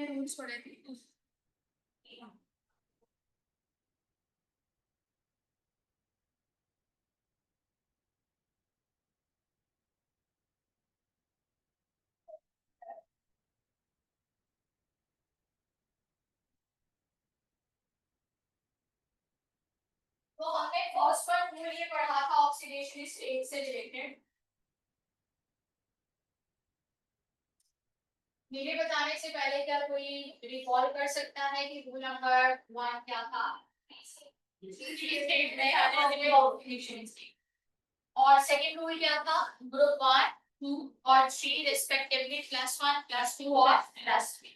हमने रूल्स पढ़े थे। तो हमने फर्स्ट पर रूल ये पढ़ा था ऑक्सीडेशन स्टेट से रिलेटेड। मेरे बताने से पहले क्या कोई रिकॉल कर सकता है कि रूल नंबर 1 क्या था? स्टेट में ऑक्सीडेशन स्टेट। और सेकंड रूल क्या था? ग्रुप 1, 2 और 3 रिस्पेक्टिवली +1, +2 और +3।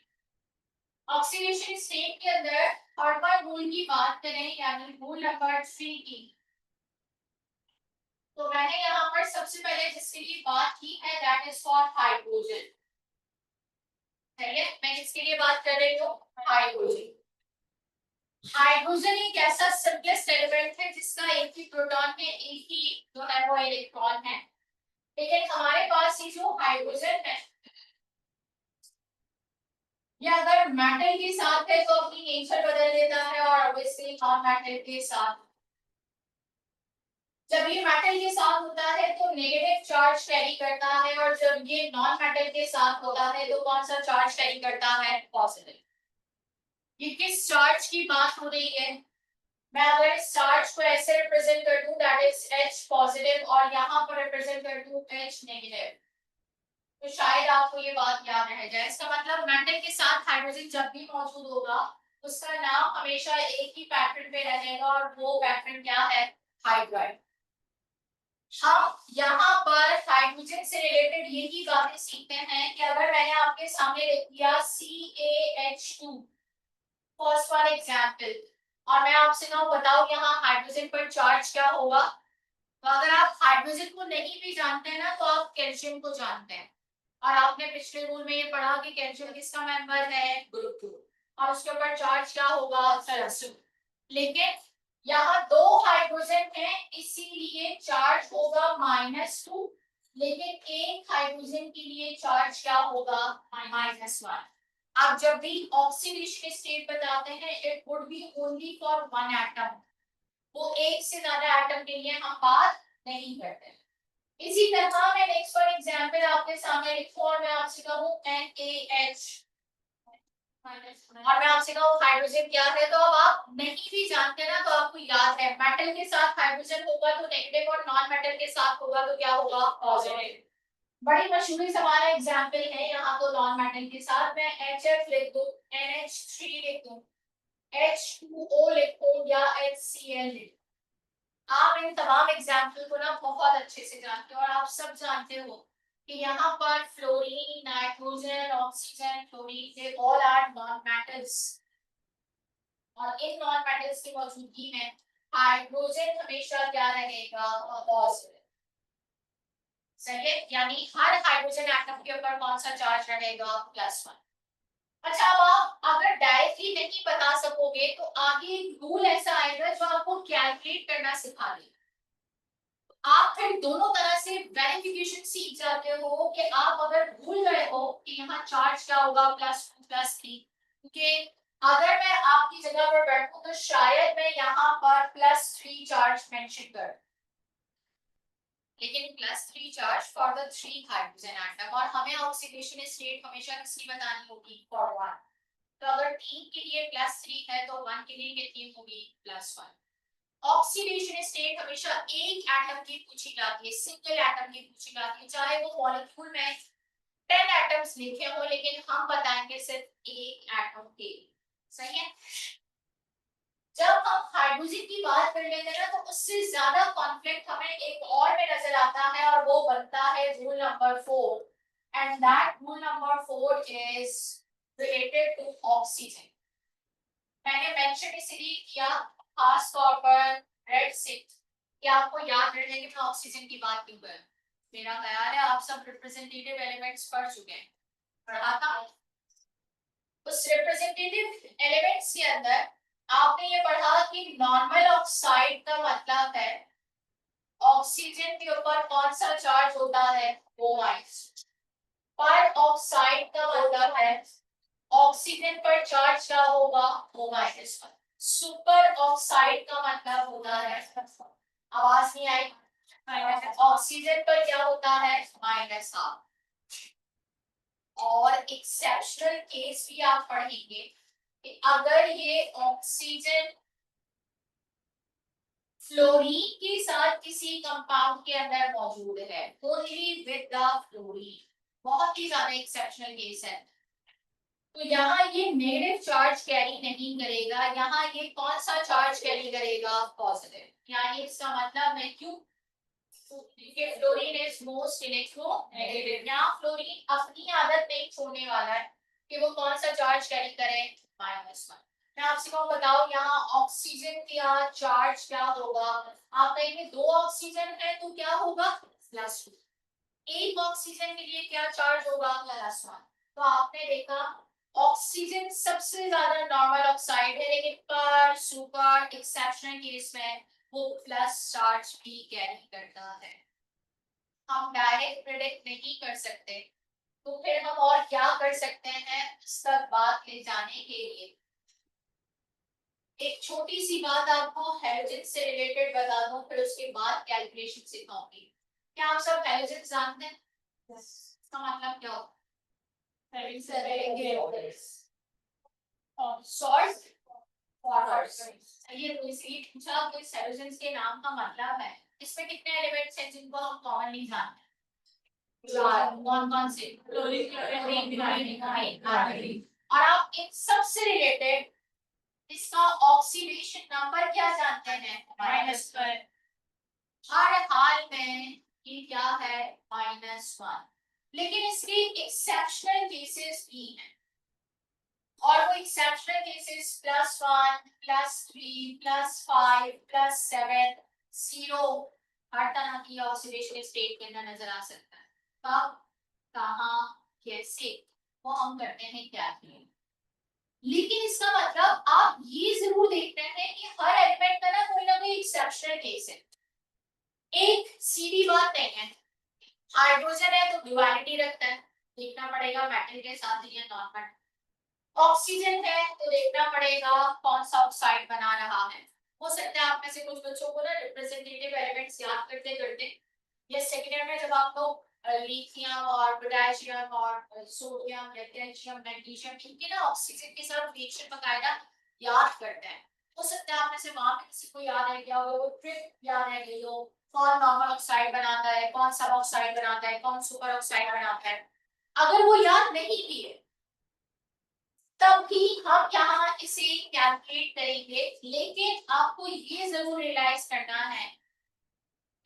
ऑक्सीडेशन स्टेट के अंदर थर्ड रूल की बात करें यानी रूल नंबर 3 की, तो मैंने यहाँ पर सबसे पहले जिसके लिए बात की है दैट इज फॉर हाइड्रोजन। सही है, मैं किसके लिए बात कर रही हूँ? हाइड्रोजन। हाइड्रोजन एक ऐसा सिंपलेस्ट एलिमेंट है जिसका एक ही प्रोटॉन है, एक ही जो है वो इलेक्ट्रॉन है। लेकिन हमारे पास ये जो हाइड्रोजन है ये अगर मेटल के साथ है तो अपनी नेचर बदल देता है, और ऑब्वियसली नॉन मेटल के साथ, जब ये मेटल के साथ होता है तो नेगेटिव चार्ज कैरी करता है, और जब ये नॉन मेटल के साथ होता है तो कौन सा चार्ज कैरी करता है? पॉजिटिव। ये किस चार्ज की बात हो रही है? मैं अगर इस चार्ज को ऐसे रिप्रेजेंट कर दूं दैट इज H पॉजिटिव, और यहाँ पर रिप्रेजेंट कर दूं H नेगेटिव, तो शायद आपको ये बात याद रह जाए। इसका मतलब मेटल के साथ हाइड्रोजन जब भी मौजूद होगा उसका नाम हमेशा एक ही पैटर्न पे रहेगा, और वो पैटर्न क्या है? हाइड्राइड। हम यहाँ पर हाइड्रोजन से रिलेटेड यही बातें सीखते हैं कि अगर मैंने आपके सामने लिख दिया CaH2 फर्स्ट वन एग्जाम्पल, और मैं आपसे कहूँ बताओ यहाँ हाइड्रोजन पर चार्ज क्या होगा, तो अगर आप हाइड्रोजन को नहीं भी जानते हैं ना तो आप कैल्शियम को जानते हैं, और आपने पिछले रूल में ये पढ़ा कि कैल्शियम किसका मेंबर है? ग्रुप 2, और उसके ऊपर चार्ज क्या होगा? +2। लेकिन यहाँ दो हाइड्रोजन है इसीलिए चार्ज होगा -2, लेकिन एक हाइड्रोजन के लिए चार्ज क्या होगा? -1। आप जब भी ऑक्सीडेशन स्टेट बताते हैं it would be only for one atom, वो एक से ज्यादा एटम के लिए हम बात नहीं करते। इसी तरह मैं नेक्स्ट फॉर एग्जांपल आपके सामने लिखूं और मैं आपसे कहूं NaH, और मैं आपसे कहूं हाइड्रोजन क्या है, तो अब आप नहीं भी जानते ना तो आपको याद है मेटल के साथ हाइड्रोजन होगा तो नेगेटिव, और नॉन मेटल के साथ होगा तो क्या होगा? पॉजिटिव। बड़ी मशहूर हमारा एग्जांपल है यहाँ, तो नॉन मेटल के साथ मैं HF लिख दूं, NH3 लिख दूं, H2O लिख दूं या HCl लिख दूं। आप इन तमाम एग्जांपल को ना बहुत अच्छे से जानते हो, और आप सब जानते हो कि यहाँ पर fluorine, nitrogen, oxygen, chlorine they all are non metals, और इन नॉन मेटल्स की मौजूदगी में हाइड्रोजन हमेशा क्या रहेगा? पॉजिटिव। सही है, यानी हर हाइड्रोजन एटम के ऊपर कौन सा चार्ज रहेगा? +1। अच्छा, अब आप अगर डायरेक्टली नहीं बता सकोगे तो आगे एक रूल ऐसा आएगा जो आपको कैलकुलेट करना सिखा देगा। आप फिर दोनों तरह से वेरिफिकेशन सीख जाते हो कि आप अगर भूल गए हो कि यहाँ चार्ज क्या होगा +2 +3, क्योंकि अगर मैं आपकी जगह पर बैठूं तो शायद मैं यहाँ पर +3 चार्ज मेंशन कर, लेकिन +3 charge for the 3 hydrogen atom, और हमें ऑक्सीडेशन स्टेट हमेशा किसकी बतानी होगी? फॉर 1। तो अगर 3 के लिए +3 है तो 1 के लिए कितनी होगी? +1। ऑक्सीडेशन स्टेट हमेशा एक एटम की पूछी जाती है, सिंगल एटम की पूछी जाती है, चाहे वो मॉलिक्यूल में 10 एटम्स लिखे हो, लेकिन हम बताएंगे सिर्फ एक एटम के। सही है, जब हम हाइड्रोजन की बात कर लेते हैं ना तो उससे ज्यादा कॉन्फ्लिक्ट हमें एक और में नजर आता है, और वो बनता है rule number 4, and that rule number 4 is related to oxygen. मैंने मेंशन इसलिए किया खास तौर पर रेड से कि आपको याद रहे कि मैं ऑक्सीजन की बात क्यों कर, मेरा ख्याल है आप सब रिप्रेजेंटेटिव एलिमेंट्स पढ़ चुके हैं, पढ़ा था। उस रिप्रेजेंटेटिव एलिमेंट्स के अंदर आपने ये पढ़ा कि नॉर्मल ऑक्साइड का मतलब है ऑक्सीजन के ऊपर कौन सा चार्ज होता है? O-, पर ऑक्साइड का मतलब है ऑक्सीजन पर चार्ज क्या होगा, वो -1। सुपर ऑक्साइड का मतलब होता है, आवाज नहीं आई, ऑक्सीजन पर क्या होता है, -1। और एक्सेप्शनल केस भी आप पढ़ेंगे कि अगर ये ऑक्सीजन फ्लोरीन के साथ किसी कंपाउंड के अंदर मौजूद है, ओनली विद द फ्लोरीन, बहुत ही ज्यादा एक्सेप्शनल केस है। तो यहाँ ये नेगेटिव चार्ज कैरी नहीं करेगा, यहाँ ये कौन सा चार्ज कैरी करेगा, पॉजिटिव। यानी इसका मतलब है क्यों, क्योंकि फ्लोरीन इज मोस्ट इलेक्ट्रोनेगेटिव। यहाँ फ्लोरीन अपनी आदत नहीं छोड़ने वाला है कि वो कौन सा चार्ज कैरी करे, -1। मैं आपसे कहूँ बताओ यहाँ ऑक्सीजन का चार्ज क्या होगा, आप कहेंगे 2 ऑक्सीजन है तो क्या होगा, +2। एक ऑक्सीजन के लिए क्या चार्ज होगा, +1। तो आपने देखा ऑक्सीजन सबसे ज्यादा नॉर्मल ऑक्साइड है, लेकिन पर सुपर एक्सेप्शनल केस में वो प्लस चार्ज भी कैरी करता है। हम डायरेक्ट प्रेडिक्ट नहीं कर सकते, तो फिर हम और क्या कर सकते हैं, उस तक बात ले जाने के लिए एक छोटी सी बात आपको हैलोजन से रिलेटेड बता दूं, फिर उसके बाद कैलकुलेशन सिखाऊंगी। क्या आप सब हैलोजन जानते हैं, इसका मतलब क्या होता है, सॉल्ट वाटर्स। ये तो इसलिए पूछा कि हैलोजन के नाम का मतलब है, इसमें कितने एलिमेंट्स हैं जिनको हम कॉमन नहीं जानते, कौन कौन से, और आप इन सब से रिलेटेड इसका ऑक्सीडेशन नंबर क्या जानते हैं, -1। हर हाल में ये क्या है, -1। लेकिन इसके एक्सेप्शनल केसेस भी हैं, और वो एक्सेप्शनल केसेस +1, +3, +5, +7, 0, हर तरह की ऑक्सीडेशन स्टेट के अंदर नजर आ सकता है। कब, कहाँ, कैसे, वो हम करते हैं कैलकुलेट। लेकिन इसका मतलब आप ये जरूर देखते हैं कि हर एलिमेंट का ना कोई एक्सेप्शनल केस है। एक सीधी बात नहीं है, हाइड्रोजन है तो ड्युअलिटी रखता है, देखना पड़ेगा मेटल के साथ या नॉन मेटल। ऑक्सीजन है तो देखना पड़ेगा कौन सा ऑक्साइड बना रहा है। हो सकता है आप में से कुछ बच्चों को ना रिप्रेजेंटेटिव एलिमेंट्स याद करते करते या सेकेंड ईयर में जब आप लोग लिथियम और पोटेशियम और सोडियम पोटेशियम मैग्नीशियम इनके ना ऑक्सीजन के साथ रिएक्शन बकायदा याद करते हैं। हो सकता है आप में से वहां पे किसी को याद है क्या, वो ट्रिक याद है गई हो, कौन नॉर्मल ऑक्साइड बनाता है, कौन सब ऑक्साइड बनाता है, कौन सुपर ऑक्साइड बनाता है। अगर वो याद नहीं भी है तब भी हम यहाँ इसे कैलकुलेट करेंगे, लेकिन आपको ये जरूर रियलाइज करना है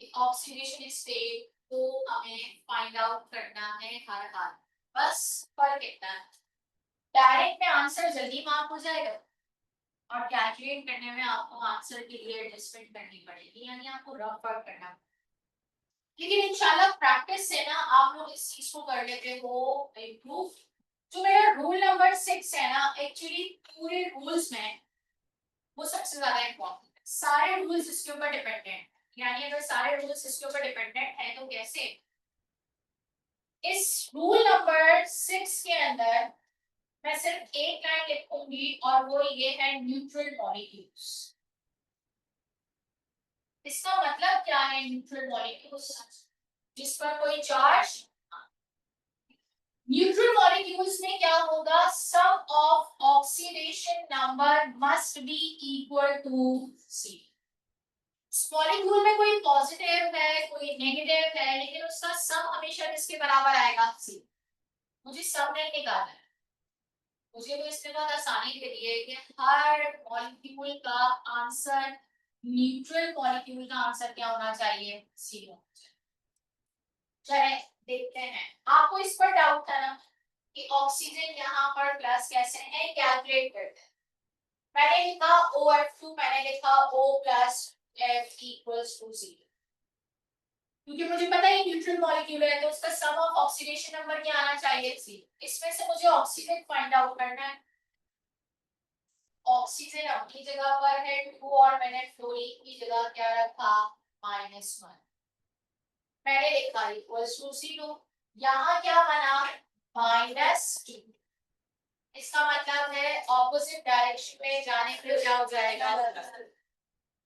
कि ऑक्सीडेशन स्टेट को हमें फाइंड आउट करना है हर हाल। बस फर्क इतना है, डायरेक्ट में आंसर जल्दी मार्क हो जाएगा और कैलकुलेट करने में आपको आंसर के लिए एडजस्टमेंट करनी पड़ेगी, यानी आपको रफ वर्क करना पड़ेगा। लेकिन इंशाल्लाह प्रैक्टिस से ना आप लोग इस चीज को कर लेते हो इम्प्रूव। जो मेरा रूल नंबर 6 है ना, एक्चुअली पूरे रूल्स में वो सबसे ज्यादा इम्पोर्टेंट है। सारे रूल्स इसके ऊपर डिपेंडेंट है, यानी अगर सारे रूल्स इसके ऊपर डिपेंडेंट है तो कैसे। इस रूल नंबर 6 के अंदर मैं सिर्फ एक लाइन लिखूंगी और वो ये है न्यूट्रल मॉलिक्यूल्स। इसका मतलब क्या है न्यूट्रल मॉलिक्यूल्स, जिस पर कोई चार्ज। न्यूट्रल मॉलिक्यूल्स में क्या होगा, sum of oxidation number must be equal to 0। Molecule में कोई पॉजिटिव है कोई नेगेटिव है, लेकिन उसका सम हमेशा किसके बराबर आएगा, 0। मुझे सम नहीं निकालना है, मुझे तो इसमें बहुत आसानी के लिए कि हर मॉलिक्यूल का आंसर, न्यूट्रल मॉलिक्यूल का आंसर क्या होना चाहिए, 0। चले देखते हैं, आपको इस पर डाउट था ना कि ऑक्सीजन यहाँ पर प्लस कैसे है, कैलकुलेट करते हैं। मैंने लिखा OF2, मैंने लिखा O plus F equals to 0, क्योंकि मुझे पता है न्यूट्रल मॉलिक्यूल है तो उसका सम ऑफ ऑक्सीडेशन नंबर क्या आना चाहिए, 0। इसमें से मुझे ऑक्सीजन फाइंड आउट करना है। ऑक्सीजन अपनी जगह पर है 2 और मैंने फ्लोरीन की जगह क्या रखा, -1। मैंने लिखा इक्वल्स टू 0, यहाँ क्या बना, -2। इसका मतलब है ऑपोजिट डायरेक्शन में जाने के लिए क्या हो जाएगा।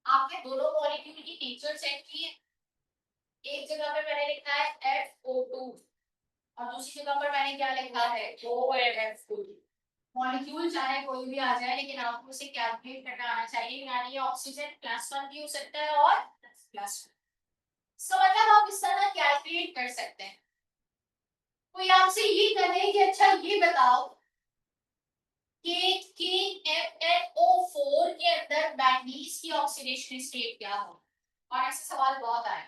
आपने दोनों मॉलिक्यूल की नेचर चेक की है। एक जगह पे मैंने लिखा है FO2 और दूसरी जगह पर मैंने क्या लिखा है OF2। मॉलिक्यूल चाहे कोई भी आ जाए लेकिन आपको उसे कैलकुलेट करना आना चाहिए, यानी ऑक्सीजन +1 भी हो सकता है और +2। इसका मतलब आप इस तरह कैलकुलेट कर सकते हैं। कोई आपसे ये कहे कि अच्छा ये बताओ कि FnO4 के अंदर मैंगनीज की ऑक्सीडेशन स्टेट क्या हो, और ऐसे सवाल बहुत आए।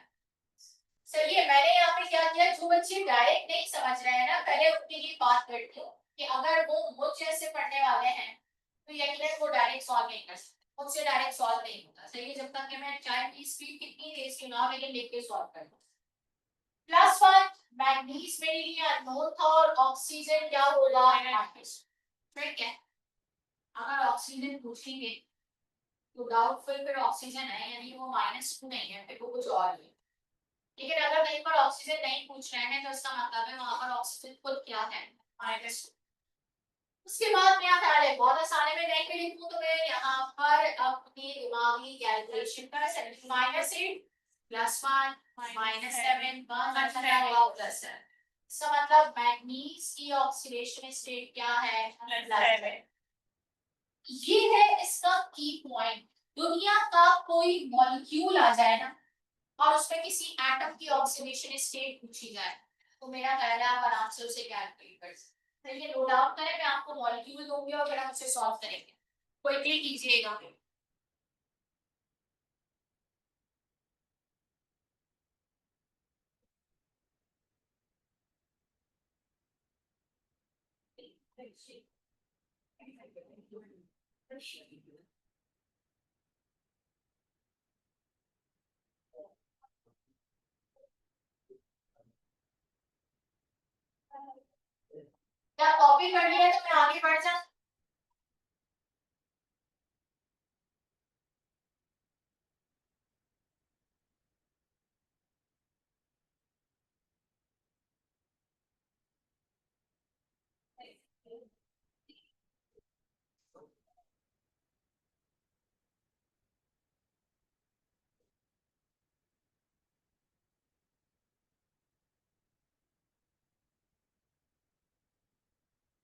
चलिए मैंने यहाँ पे क्या किया, जो बच्चे डायरेक्ट नहीं समझ रहे हैं ना, पहले उनके लिए बात करती हूँ कि अगर वो मुझ जैसे पढ़ने वाले हैं तो यकीनन वो डायरेक्ट सॉल्व नहीं कर सकते, मुझसे डायरेक्ट सॉल्व नहीं होता। सही है, जब तक कि मैं चाहे की स्पीड कितनी तेज क्यों ना हो लेकिन लिख के सॉल्व कर दूं। +1 मैंगनीज मेरे लिए अननोन था और ऑक्सीजन क्या होगा, ठीक है। अगर ऑक्सीजन पूछेंगे तो डाउटफुल फिर ऑक्सीजन है, यानी वो -2 नहीं है, फिर वो कुछ और है। लेकिन अगर कहीं पर ऑक्सीजन नहीं पूछ रहे हैं तो इसका मतलब है वहां पर ऑक्सीजन खुद क्या है, -2। उसके बाद क्या ख्याल है, बहुत आसानी में नहीं भी लिखूं तो मैं यहाँ पर अपनी दिमागी कैलकुलेशन कर सकती हूँ। -8 +1 -7 +7। इसका मतलब मैग्नीज की ऑक्सीडेशन स्टेट क्या है, +7। ये है इसका की पॉइंट। दुनिया का कोई मॉलिक्यूल आ जाए ना और उसमें किसी एटम की ऑक्सीडेशन स्टेट पूछी जाए तो मेरा ख्याल है आप आराम से उसे कैलकुलेट कर सकते हैं। नोट डाउन करें, मैं आपको मॉलिक्यूल दूंगी और फिर हम उसे सॉल्व करेंगे। क्विकली कीजिएगा। क्या कॉपी कर लिया तो मैं आगे बढ़ जाऊं।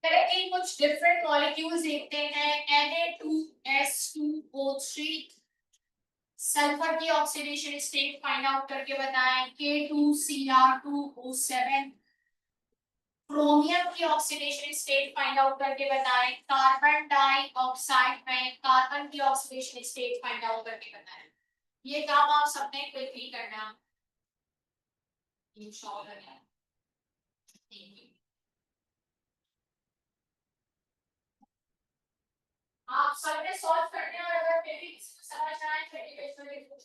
चलिए कुछ डिफरेंट मॉलिक्यूल्स देखते हैं। Na2S2O3 सल्फर की ऑक्सीडेशन स्टेट फाइंड आउट करके बताएं। K2Cr2O7 क्रोमियम की ऑक्सीडेशन स्टेट फाइंड आउट करके बताएं। कार्बन डाइऑक्साइड में कार्बन की ऑक्सीडेशन स्टेट फाइंड आउट करके बताएं। ये काम आप सबने क्विकली करना। ये शॉर्ट है। आप सबने सॉल्व करने और अगर फिर भी किसी को समझ ना आए फिर पेज में लिखो।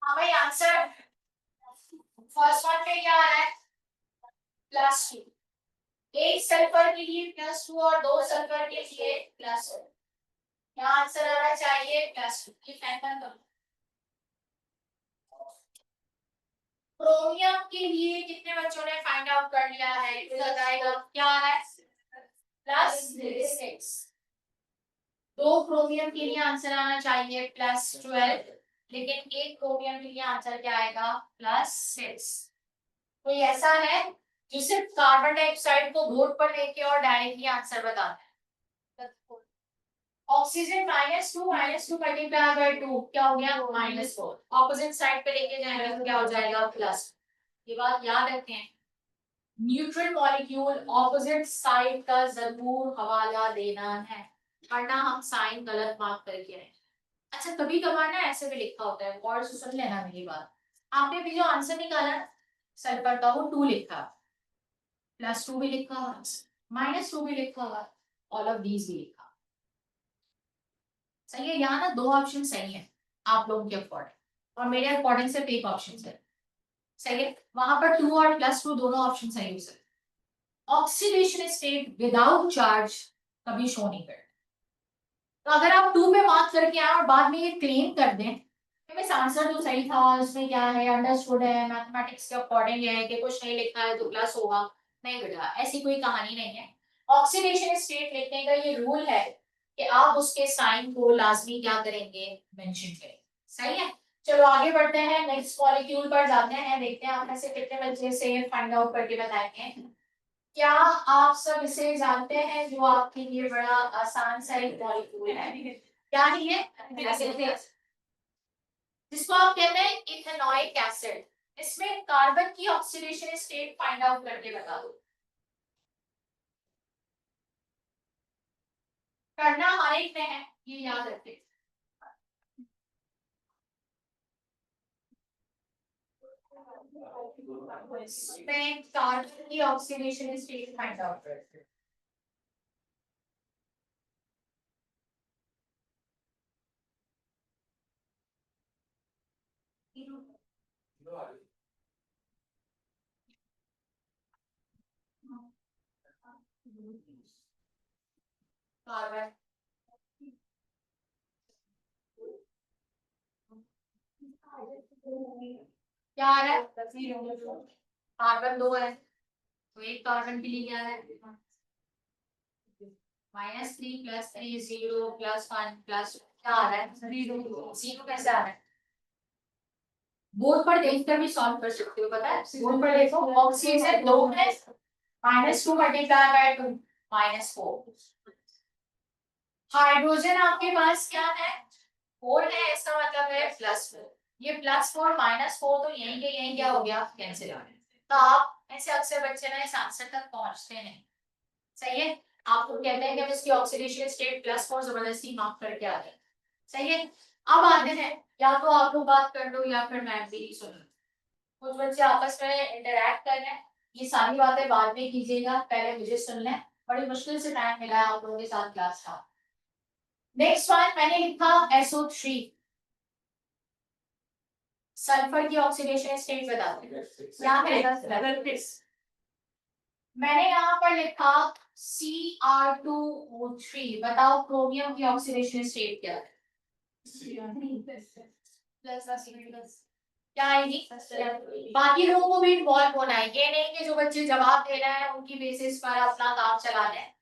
हाँ भाई आंसर फर्स्ट वन पे क्या आ रहा है, +2। एक सल्फर के लिए +2 और दो सल्फर के लिए +2। यहाँ आंसर आना चाहिए +2। ये फैक्टर करो। क्रोमियम के लिए कितने बच्चों ने फाइंड आउट कर लिया है, बताएगा क्या है, +6। दो क्रोमियम के लिए आंसर आना चाहिए +12, लेकिन एक क्रोमियम के लिए आंसर क्या आएगा, +6। कोई ऐसा है जो सिर्फ कार्बन डाइऑक्साइड को बोर्ड पर लेके और डायरेक्टली आंसर बताते हैं। ऑक्सीजन -2 -2 मल्टीप्लाई बाय 2 क्या हो गया -4। ऑपोजिट साइड पे लेके जाएंगे तो क्या हो जाएगा प्लस। ये बात याद रखें, न्यूट्रल मॉलिक्यूल ऑपोजिट साइड का जरूर हवाला देना है, वरना हम साइन गलत मार्क करके आए। अच्छा कभी कभार ना ऐसे भी लिखा होता है, और सुन लेना मेरी बात। आपने भी जो आंसर निकाला सल्फर का वो 2 लिखा, +2 भी लिखा हुआ, -2 भी लिखा हुआ, ऑल ऑफ दीज भी लिखा। सही है, यहाँ ना 2 ऑप्शन सही है आप लोगों के अकॉर्डिंग, और मेरे अकॉर्डिंग सिर्फ एक ऑप्शन है सही है। वहां पर 2 और +2 दोनों ऑप्शन सही हो सकते। ऑक्सीडेशन स्टेट विदाउट चार्ज कभी शो नहीं करता। तो अगर आप 2 पे मार्क करके आए और बाद में ये क्लेम कर दें कि बस आंसर तो सही था, इसमें क्या है अंडरस्टूड है, मैथमेटिक्स के अकॉर्डिंग है कि कुछ नहीं लिखा है तो प्लस होगा, नहीं बेटा ऐसी कोई कहानी नहीं है। ऑक्सीडेशन स्टेट लिखने का ये रूल है कि आप उसके साइन को लाजमी क्या करेंगे मेंशन करेंगे। सही है, चलो आगे बढ़ते हैं, नेक्स्ट मॉलिक्यूल पर जाते हैं, देखते हैं आप में से कितने बच्चे से फाइंड आउट करके बताएंगे। क्या आप सब इसे जानते हैं, जो आपके लिए बड़ा आसान सा एक मॉलिक्यूल है, क्या है ये, जिसको आप कहते हैं इथेनॉइक एसिड। इसमें कार्बन की ऑक्सीडेशन स्टेट फाइंड आउट करके बता दो। करना हर एक में है, ये याद रखें। इसमें कार्बन की ऑक्सीडेशन स्टेट फाइंड आउट करते कार्बन क्या आ रहा है, कार्बन 2 है तो एक कार्बन के लिए क्या है -3 +3 0 +1 प्लस क्या आ रहा है 0 कैसे आ रहा है। बोर्ड पर देखकर भी सॉल्व कर सकते हो, पता है बोर्ड पर देखो ऑक्सीजन 2 है -2 मल्टीप्लाई बाय 2 -4। हाइड्रोजन आपके पास क्या है 4 है, इसका मतलब है +4। ये +4 -4 तो यहीं के यहीं क्या हो गया कैंसिल हो गया। तो आप ऐसे अक्सर बच्चे ना इस आंसर तक पहुंचते नहीं। सही है, आपको कहते हैं कि इसकी ऑक्सीडेशन स्टेट +4 जबरदस्ती मार्क करके आ गए। सही है, अब आते हैं, या तो आप लोग बात कर लो या फिर मैं भी सुन लूं। कुछ बच्चे आपस में इंटरैक्ट कर रहे हैं, ये सारी बातें बाद में कीजिएगा, पहले मुझे सुन लें, बड़ी मुश्किल से टाइम मिला है आप लोगों के साथ क्लास का। नेक्स्ट वन मैंने लिखा SO3, सल्फर की ऑक्सीडेशन स्टेट बताते हैं क्या है। मैंने यहाँ पर लिखा Cr2O3, बताओ क्रोमियम की ऑक्सीडेशन स्टेट क्या है। क्या आएगी, बाकी लोगों को भी इन्वॉल्व होना है, ये नहीं कि जो बच्चे जवाब दे रहे हैं उनकी बेसिस पर अपना काम चला लें।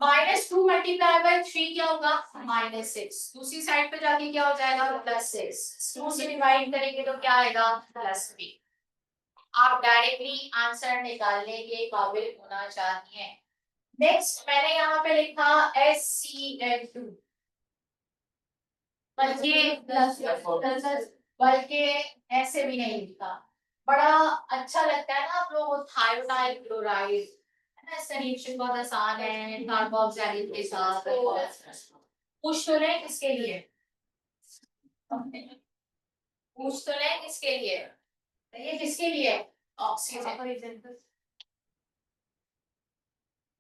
-2 मल्टीप्लाई बाय 3 क्या होगा -6, दूसरी साइड पे जाके क्या हो जाएगा +6, 2 से डिवाइड करेंगे तो क्या आएगा +3। आप डायरेक्टली आंसर निकालने के काबिल होना चाहिए। नेक्स्ट मैंने यहाँ पे लिखा SCl2, बल्कि ऐसे भी नहीं लिखा, बड़ा अच्छा लगता है ना आप लोगों को थायोनाइल क्लोराइड, है ना, इसका रिएक्शन बहुत आसान है कार्बोक्सिलिक के साथ। पूछ तो लें किसके लिए, पूछ तो लें किसके लिए, ये किसके लिए ऑक्सीजन,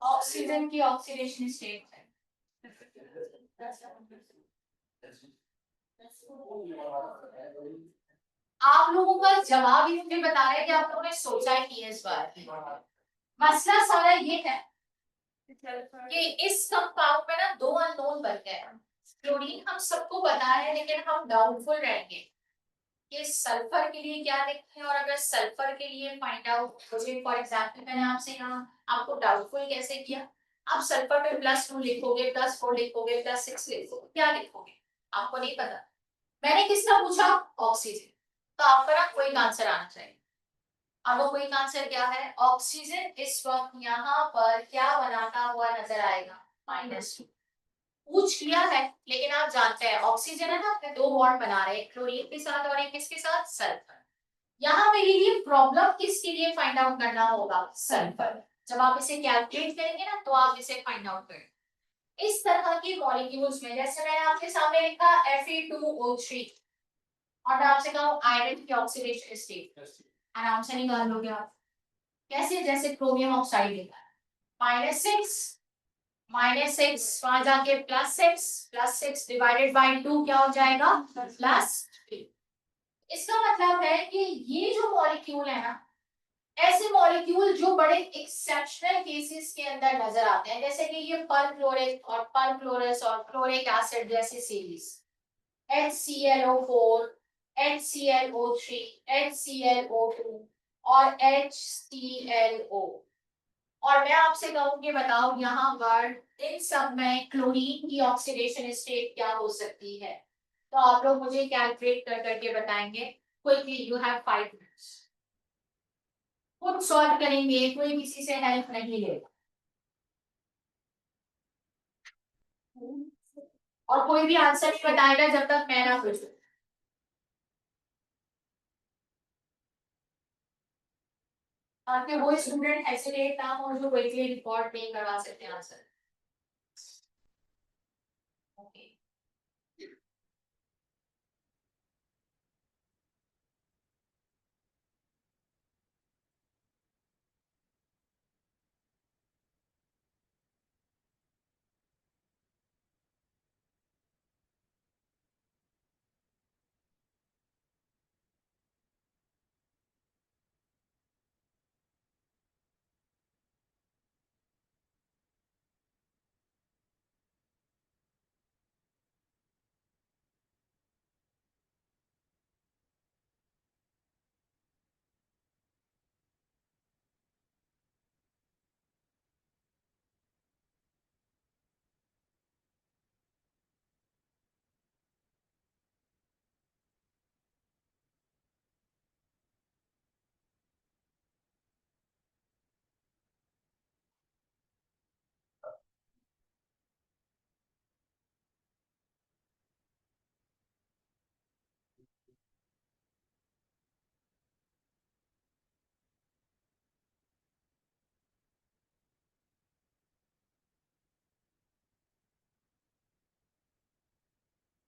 ऑक्सीजन की ऑक्सीडेशन स्टेट है। आप लोगों का जवाब ही मुझे बता रहा है कि आप लोगों ने सोचा ही नहीं है इस बार। मसला सारा ये है कि इस कंपाउंड में ना 2 अननोन बन गए हैं। क्लोरीन हम सबको पता है लेकिन हम डाउटफुल रहेंगे कि सल्फर के लिए क्या लिखें, और अगर सल्फर के लिए फाइंड आउट मुझे फॉर एग्जांपल मैंने आपसे यहाँ आपको डाउटफुल कैसे किया, आप सल्फर पे +2 लिखोगे +4 लिखोगे +6 लिखोगे, क्या लिखोगे आपको नहीं पता। मैंने किसका पूछा ऑक्सीजन, तो आपका ना कोई आंसर आना चाहिए। आपको क्विक आंसर क्या है? ऑक्सीजन इस वक्त यहाँ पर क्या बनाता हुआ नजर आएगा? -2। पूछ लिया है, लेकिन आप जानते हैं ऑक्सीजन है ना, अपने दो बॉन्ड बना रहे हैं, क्लोरीन के साथ और एक किसके साथ? सल्फर। यहाँ मेरे लिए प्रॉब्लम किसके लिए फाइंड आउट करना होगा? सल्फर। जब आप इसे कैलकुलेट करेंगे ना तो आप इसे फाइंड आउट करेंगे। इस तरह के मॉलिक्यूल्स में, जैसे मैंने आपके सामने लिखा Fe2O3 और मैं आपसे कहूँ आयरन की ऑक्सीडेशन स्टेट, आराम से निकाल लोगे आप। कैसे? जैसे क्रोमियम ऑक्साइड लिखा है -6 वहां जाके +6 डिवाइडेड बाय 2 क्या हो जाएगा? +3। इसका मतलब है कि ये जो मॉलिक्यूल है ना, ऐसे मॉलिक्यूल जो बड़े एक्सेप्शनल केसेस के अंदर नजर आते हैं, जैसे कि ये परक्लोरिक और परक्लोरस और क्लोरिक एसिड जैसे सीरीज, HClO4, HClO3, HClO2 और HClO। और मैं आपसे कहूंगी बताओ यहाँ पर इन सब में क्लोरीन की ऑक्सीडेशन स्टेट क्या हो सकती है? तो आप लोग मुझे कैलकुलेट कर करके बताएंगे। Quickly, you have 5 minutes. खुद सॉल्व करेंगे, कोई किसी से हेल्प नहीं लेगा। और कोई भी आंसर नहीं बताएगा जब तक मैं ना पूछूं। ताकि वो स्टूडेंट हेसिटेट ना हो जो क्विकली रिकॉर्ड नहीं करवा सकते आंसर। ओके।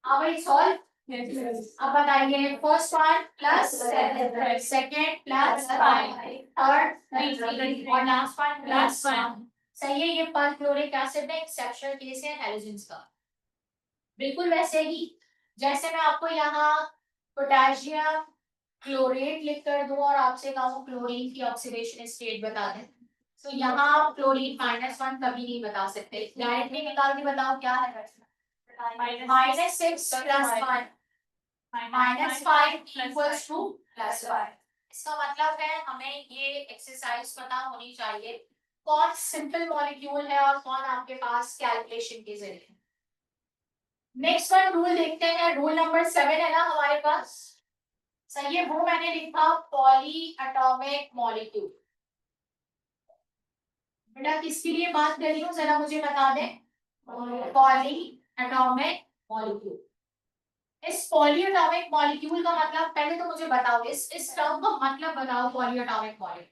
हाँ भाई सॉल्व। अब बताइए, first one plus second plus 5, third 3 और लास्ट वन +1। सही है। ये परक्लोरिक एसिड में एक्सेप्शनल केस है हैलोजेंस का। बिल्कुल वैसे ही जैसे मैं आपको यहाँ पोटेशियम क्लोरेट लिख कर दूं और आपसे कहूँ क्लोरीन की ऑक्सीडेशन स्टेट बता दें, तो यहाँ आप क्लोरीन -1 कभी नहीं बता सकते। डायरेक्टली निकाल के बताओ क्या है? -6 + 1 -5 इक्वल्स टू +1। इसका मतलब है हमें ये एक्सरसाइज पता होनी चाहिए कौन सिंपल मॉलिक्यूल है और कौन आपके पास कैलकुलेशन के जरिए। नेक्स्ट वन रूल देखते हैं। रूल नंबर 7 है ना हमारे पास। सही है, वो मैंने लिखा पॉली एटॉमिक मॉलिक्यूल। बेटा किसके लिए बात कर रही हूँ जरा मुझे बता दें। Poly atomic molecule. इस पॉली एटॉमिक मॉलिक्यूल का मतलब पहले तो मुझे बताओ, इस टर्म का मतलब बताओ। Poly atomic molecule,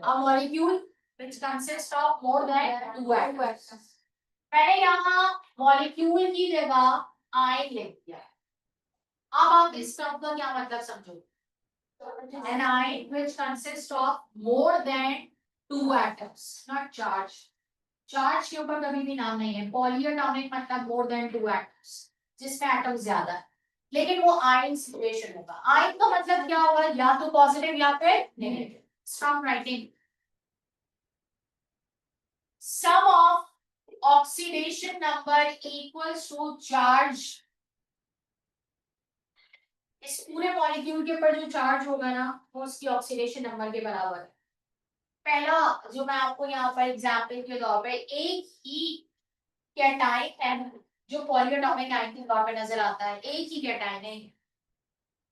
a molecule which consists of more than 2 atoms। मैंने यहाँ मॉलिक्यूल की जगह आयन लिख दिया। अब आप इस टर्म का क्या मतलब समझो। An ion which consists of more than 2 atoms, not charge। Charge के ऊपर कभी भी नाम नहीं है। पॉलीएटॉमिक मतलब मोर देन 2 एटम्स, जिसमें एटम ज्यादा है, लेकिन वो आयन सिचुएशन होगा। आयन का मतलब क्या होगा? या तो पॉजिटिव या फिर negative. Stop writing. Sum of oxidation number equals to charge. इस पूरे मॉलिक्यूल के ऊपर जो चार्ज होगा ना, वो उसकी ऑक्सीडेशन नंबर के बराबर है। पहला जो मैं आपको यहाँ पर एग्जाम्पल के तौर पर, एक ही कैटाइन है जो पॉलीएटॉमिक आयन के तौर पे नजर आता है, एक ही कैटाइन है।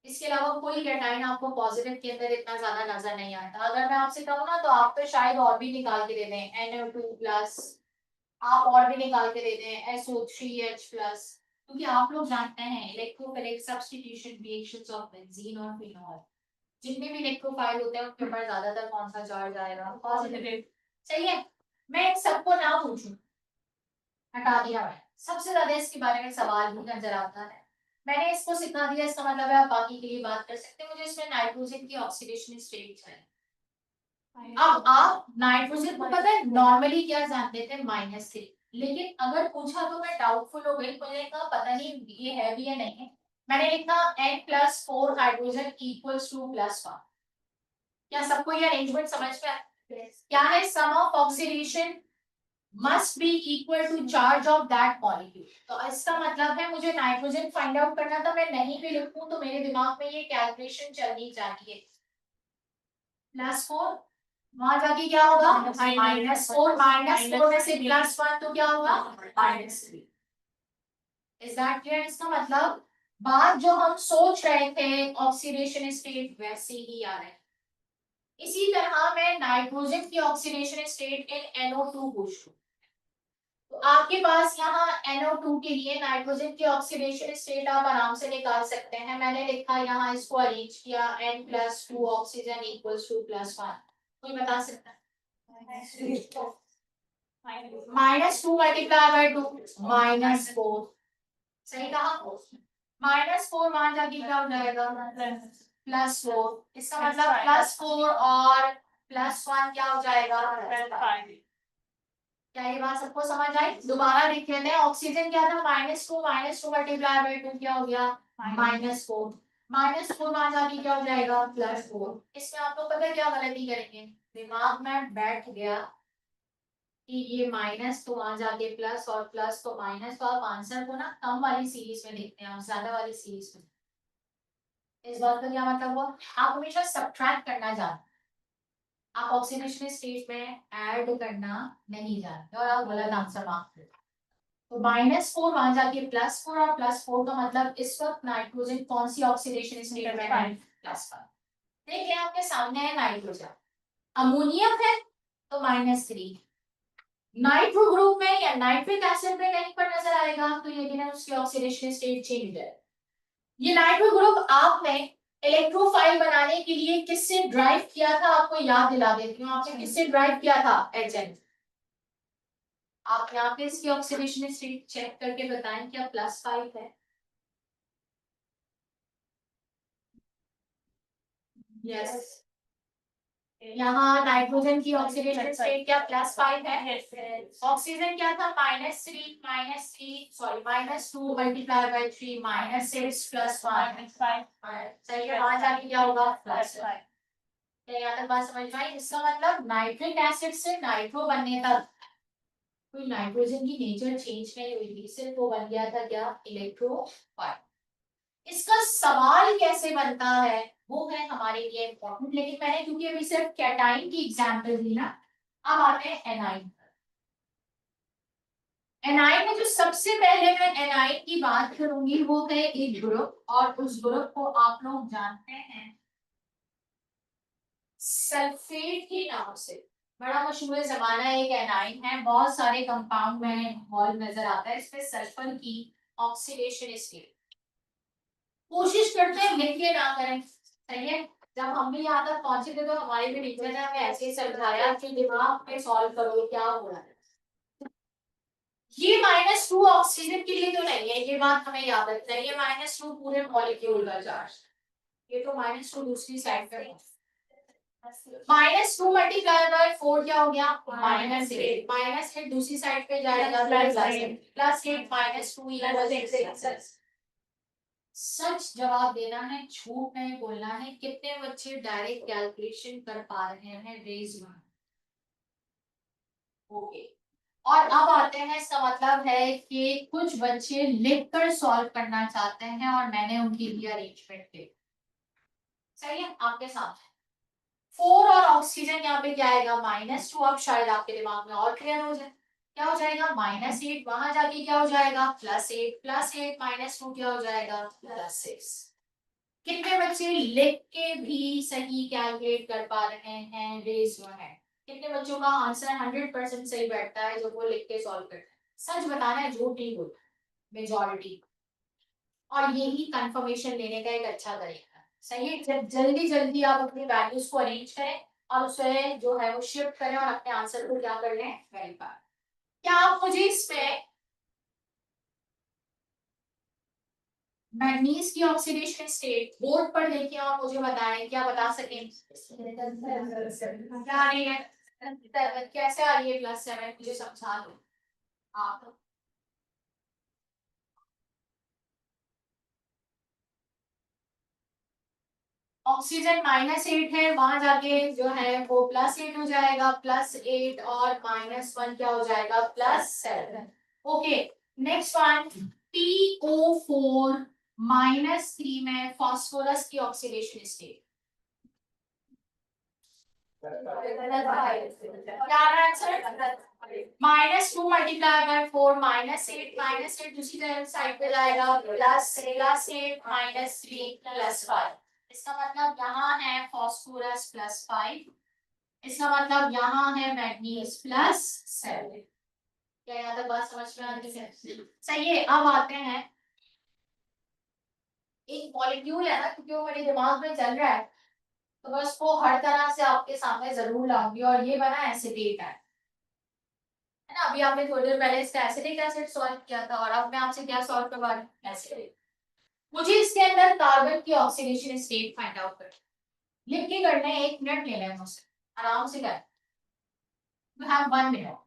इसके अलावा कोई कैटाइन आपको पॉजिटिव के अंदर इतना ज्यादा नजर नहीं आता। अगर मैं आपसे कहूँ ना तो आप तो शायद और भी निकाल के दे दें NO2 प्लस, आप और भी निकाल के दे दें SO3H प्लस, क्योंकि आप लोग जानते हैं electrophilic substitution reactions of benzene और फिनॉल, जितने भी इलेक्ट्रोफाइल होते हैं उनके ऊपर ज्यादातर कौन सा चार्ज आएगा? पॉजिटिव। सही है। मैं इन सबको ना पूछूं, हटा दिया मैंने, सबसे ज्यादा इसके बारे में सवाल भी नजर आता है, मैंने इसको सिखा दिया, इसका मतलब है आप बाकी के लिए बात कर सकते हैं। मुझे इसमें नाइट्रोजन की ऑक्सीडेशन स्टेट चाहिए। अब आप नाइट्रोजन को पता है नॉर्मली क्या जानते थे? -3, लेकिन अगर पूछा तो मैं डाउटफुल हो गई, मुझे कहा पता नहीं ये है भी या नहीं है। मैंने लिखा N+4 हाइड्रोजन इक्वल्स टू +1। क्या सबको ये अरेंजमेंट समझ में आया? क्या है? Sum of oxidation must be equal to charge of that molecule। तो इसका मतलब है मुझे नाइट्रोजन फाइंड आउट करना था, मैं नहीं भी लिखूं तो मेरे दिमाग में ये कैलकुलेशन चलनी चाहिए। +4 वहां जाके क्या होगा? -4, -4 में से +1 तो क्या होगा? -3। Is that clear? इसका मतलब बात जो हम सोच रहे थे ऑक्सीडेशन स्टेट वैसे ही आ रहे हैं। इसी तरह मैं नाइट्रोजन की ऑक्सीडेशन स्टेट इन NO2 पूछ लूं तो आपके पास यहाँ NO2 के लिए नाइट्रोजन की ऑक्सीडेशन स्टेट आप आराम से निकाल सकते हैं। मैंने लिखा यहाँ, इसको अरेंज किया, N+2 ऑक्सीजन इक्वल्स टू +1। कोई बता सकता है? -2 मल्टीप्लाई बाय 2 -4। सही कहा? -4 वहां जाके क्या हो जाएगा? +4। इसका मतलब +4 और +1 क्या हो जाएगा? क्या ये बात सबको समझ आई? दोबारा लिख लेते हैं। ऑक्सीजन क्या था? -2 मल्टीप्लाई बाय 2 क्या हो गया? -4। -4 वहां जाके क्या हो जाएगा? +4। इसमें आप लोग पता है क्या गलती करेंगे? दिमाग में बैठ गया कि ये माइनस तो वहां जाके प्लस और प्लस तो माइनस, तो आप आंसर को ना कम वाली सीरीज में देखते हैं और ज्यादा वाली सीरीज में। इस बात का क्या मतलब हुआ? आप हमेशा सब्ट्रैक्ट करना जानते, आप ऑक्सीडेशन स्टेट में ऐड करना नहीं जानते और आप गलत आंसर मांगते। तो -4 वहां जाके +4 और +4 का मतलब इस वक्त नाइट्रोजन कौन सी ऑक्सीडेशन स्टेट में है? +5। देखिए आपके सामने है नाइट्रोजन, अमोनियम है तो -3, नाइट्रो ग्रुप में या नाइट्रिक एसिड में कहीं पर नजर आएगा तो यकीनन उसकी ऑक्सीडेशन स्टेट चेंज है। ये नाइट्रो ग्रुप आपने इलेक्ट्रोफाइल बनाने के लिए किससे ड्राइव किया था? आपको याद दिला देती हूँ, आपने किससे ड्राइव किया था? HN। आप यहाँ पे इसकी ऑक्सीडेशन स्टेट चेक करके बताएं क्या +5 है? यस। यहाँ नाइट्रोजन की ऑक्सीडेशन स्टेट क्या +5 है? ऑक्सीजन क्या था? -3 सॉरी -2 मल्टीप्लाई बाय 3 -6 +1 सही है। वहां जाके क्या होगा? +5। क्या यहाँ तक बात समझ में आई? इसका मतलब नाइट्रिक एसिड से नाइट्रो बनने तक कोई नाइट्रोजन की नेचर चेंज नहीं हुई थी, सिर्फ वो बन गया था क्या? इलेक्ट्रोफाइल। इसका सवाल कैसे बनता है वो है हमारे लिए इम्पोर्टेंट, लेकिन मैंने क्योंकि अभी सिर्फ कैटाइन की एग्जांपल दी ना, अब आते हैं एनाइन। एनाइन में जो सबसे पहले मैं एनाइन की बात करूंगी वो है एक ग्रुप, और उस ग्रुप को आप लोग जानते हैं सल्फेट के नाम से। बड़ा मशहूर जमाना एक एनाइन है, बहुत सारे कंपाउंड में हॉल नजर आता है, इसमें सल्फर की ऑक्सीडेशन स्टेट। कोशिश करते हैं लिख के ना करें, सही है। जब हम भी यहाँ तक पहुंचे थे तो हमारे भी टीचर ने हमें ऐसे ही समझाया कि दिमाग में सॉल्व करो क्या हो रहा है। ये -2 ऑक्सीजन के लिए तो नहीं है, ये बात हमें याद रखना है। ये -2 पूरे मॉलिक्यूल का चार्ज, ये तो -2 दूसरी साइड पे है। -2 मल्टीप्लाई बाय 4 क्या हो गया? -8। -8 दूसरी साइड पे जाएगा +8 -2 सच जवाब देना है, झूठ नहीं बोलना है। कितने बच्चे डायरेक्ट कैलकुलेशन कर पा रहे हैं? Raise one. ओके। और अब आते हैं, इसका मतलब है कि कुछ बच्चे लिखकर सॉल्व करना चाहते हैं और मैंने उनके लिए अरेंजमेंट की। सही है आपके साथ 4 और ऑक्सीजन यहाँ पे क्या आएगा? -2। अब शायद आपके दिमाग में और क्लियर हो जाए, क्या हो जाएगा? -8 वहां जाके क्या हो जाएगा? +8 +8 -2 क्या हो जाएगा? +6। कितने बच्चे लिख के भी सही कैलकुलेट कर पा रहे हैं? Raise your hand. कितने बच्चों का आंसर 100% सही बैठता है जो वो लिख के सॉल्व करते हैं? सच बताना है, झूठ नहीं बोलना, मेजॉरिटी। और यही कंफर्मेशन लेने का एक अच्छा तरीका है। सही है, जब जल्दी जल्दी आप अपनी वैल्यूज को अरेंज करें और उसे जो है वो शिफ्ट करें और अपने आंसर को क्या कर लें, वेरीफाई। क्या आप मुझे इसमें मैग्नीज की ऑक्सीडेशन स्टेट बोर्ड पर लेके आप मुझे बताएं, क्या बता सकें? क्या आ रही है? कैसे आ रही है +7? मुझे समझा दो आप। ऑक्सीजन -8 है, वहां जाके जो है वो +8 हो जाएगा, +8 और -1 क्या हो जाएगा, +7। ओके, नेक्स्ट वन, PO4 -3 में फास्फोरस की ऑक्सीडेशन स्टेट। क्या आंसर? -2 मल्टीप्लाई बाय 4 -8, -8 दूसरी तरफ साइड पे जाएगा, +8 -3 +5। इसका मतलब यहाँ है फास्फोरस +5, इसका मतलब यहाँ है मैग्नीज +7। क्या यहाँ तक बात समझ में आती है? सही है। अब आते हैं, एक मॉलिक्यूल है ना, क्योंकि वो मेरे दिमाग में चल रहा है तो मैं उसको हर तरह से आपके सामने जरूर लाऊंगी। और ये बना एसिटेट है ना। अभी आपने थोड़ी देर पहले इसका एसिटिक एसिड सॉल्व किया था और अब मैं आपसे क्या सॉल्व करवा रही हूँ, एसिड। मुझे इसके अंदर कार्बन की ऑक्सीडेशन स्टेट फाइंड आउट करना, लिख के करना है, 1 मिनट ले लें मुझसे, आराम से कर। You have 1 minute.